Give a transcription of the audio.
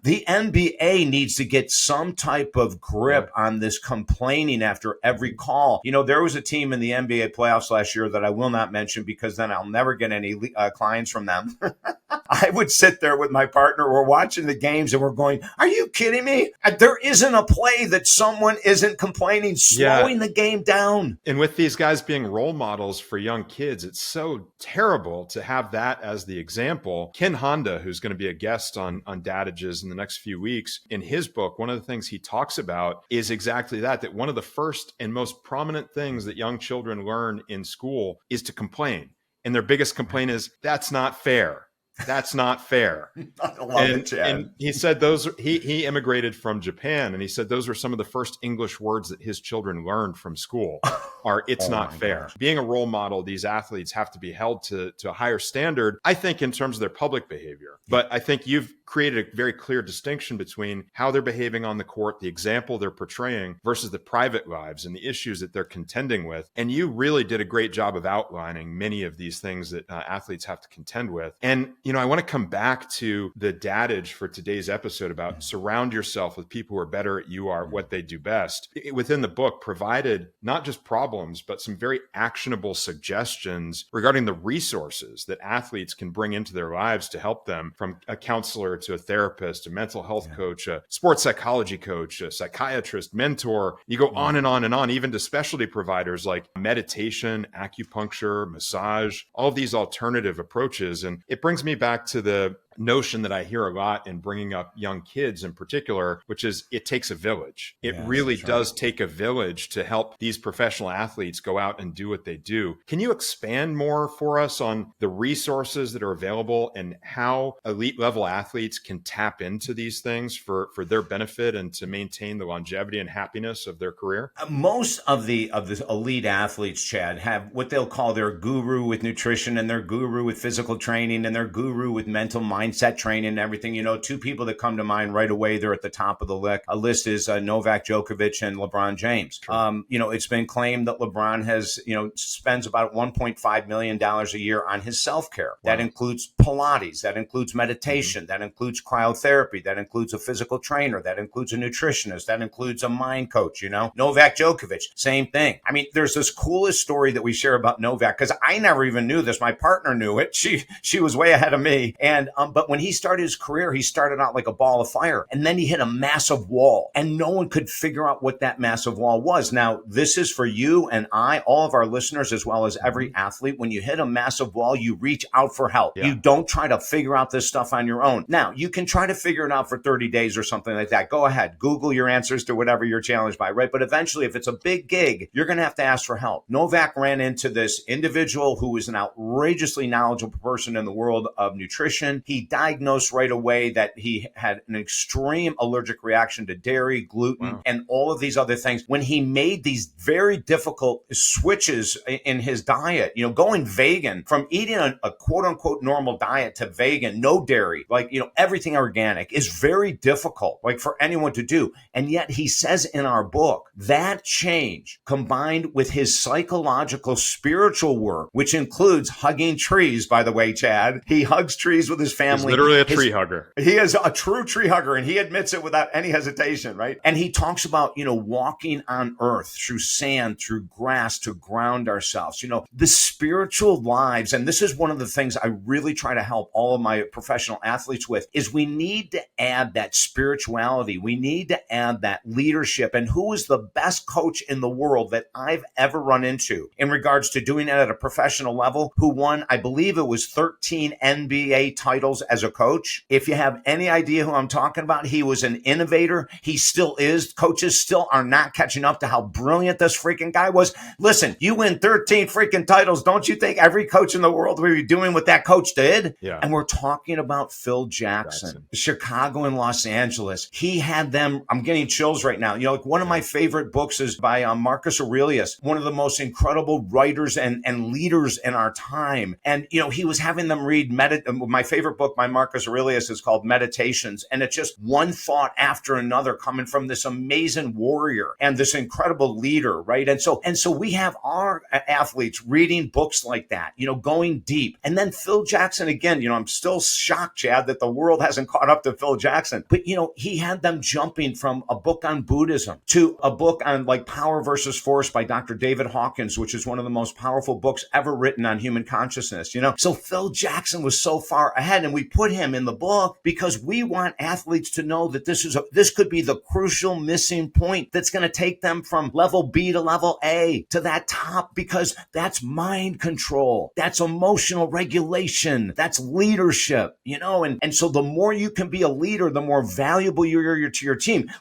The NBA needs to get some type of grip on this complaining after every call. There was a team in the NBA playoffs last year that I will not mention because then I'll never get any clients from them. I would sit there with my partner. We're watching the games and we're going, are you kidding me? There isn't a play that someone isn't complaining, slowing the game down. And with these guys being role models for young kids, it's so terrible to have that as the example. Ken Honda, who's going to be a guest on Dadages in the next few weeks, in his book, one of the things he talks about is exactly that one of the first and most prominent things that young children learn in school is to complain. And their biggest complaint is, that's not fair. That's not fair. I love it, Chad. And he said he immigrated from Japan, and he said those were some of the first English words that his children learned from school are it's not fair. Gosh. Being a role model, these athletes have to be held to a higher standard, I think, in terms of their public behavior. But I think you've created a very clear distinction between how they're behaving on the court, the example they're portraying versus the private lives and the issues that they're contending with. And you really did a great job of outlining many of these things that athletes have to contend with. And I want to come back to the dadage for today's episode about surround yourself with people who are better at you are, what they do best. Within the book, provided not just problems, but some very actionable suggestions regarding the resources that athletes can bring into their lives to help them, from a counselor to a therapist, a mental health coach, a sports psychology coach, a psychiatrist, mentor. You go on and on and on, even to specialty providers like meditation, acupuncture, massage, all of these alternative approaches. And it brings me back to the notion that I hear a lot in bringing up young kids in particular, which is it takes a village. It really does take a village to help these professional athletes go out and do what they do. Can you expand more for us on the resources that are available and how elite level athletes can tap into these things for their benefit and to maintain the longevity and happiness of their career? Most of the elite athletes, Chad, have what they'll call their guru with nutrition and their guru with physical training and their guru with mental mindset training and everything. Two people that come to mind right away, they're at the top of the list is Novak Djokovic and LeBron James. It's been claimed that LeBron has, spends about $1.5 million a year on his self-care. Wow. That includes Pilates, that includes meditation, that includes cryotherapy, that includes a physical trainer, that includes a nutritionist, that includes a mind coach, Novak Djokovic, same thing. I mean, there's this coolest story that we share about Novak, because I never even knew this. My partner knew it. She was way ahead of me. And, but when he started his career, he started out like a ball of fire, and then he hit a massive wall, and no one could figure out what that massive wall was. Now, this is for you and I, all of our listeners, as well as every athlete. When you hit a massive wall, you reach out for help. Yeah. You don't try to figure out this stuff on your own. Now, you can try to figure it out for 30 days or something like that. Go ahead. Google your answers to whatever you're challenged by, right? But eventually, if it's a big gig, you're going to have to ask for help. Novak ran into this individual who was an outrageously knowledgeable person in the world of nutrition. He diagnosed right away that he had an extreme allergic reaction to dairy, gluten, and all of these other things. When he made these very difficult switches in his diet, going vegan, from eating a quote unquote normal diet to vegan, no dairy, everything organic, is very difficult, for anyone to do. And yet he says in our book, that change combined with his psychological, spiritual work, which includes hugging trees, by the way, Chad, he hugs trees with his family. He's literally a tree hugger. He is a true tree hugger, and he admits it without any hesitation, right? And he talks about, walking on earth through sand, through grass to ground ourselves, the spiritual lives. And this is one of the things I really try to help all of my professional athletes with, is we need to add that spirituality. We need to add that leadership. And who is the best coach in the world that I've ever run into in regards to doing that at a professional level, who won, I believe it was 13 NBA titles as a coach? If you have any idea who I'm talking about, he was an innovator. He still is. Coaches still are not catching up to how brilliant this freaking guy was. Listen, you win 13 freaking titles. Don't you think every coach in the world would be doing what that coach did? Yeah. And we're talking about Phil Jackson, Chicago and Los Angeles. He had them. I'm getting chills right now. One of my favorite books is by Marcus Aurelius, one of the most incredible writers and leaders in our time. And, he was having them read my favorite book book by Marcus Aurelius is called Meditations. And it's just one thought after another coming from this amazing warrior and this incredible leader, right? And so we have our athletes reading books like that, going deep. And then Phil Jackson, again, I'm still shocked, Chad, that the world hasn't caught up to Phil Jackson. But, he had them jumping from a book on Buddhism to a book on like Power versus Force by Dr. David Hawkins, which is one of the most powerful books ever written on human consciousness, So Phil Jackson was so far ahead, and we put him in the book because we want athletes to know that this could be the crucial missing point that's going to take them from level B to level A to that top, because that's mind control. That's emotional regulation. That's leadership, and so the more you can be a leader, the more valuable you're to your team.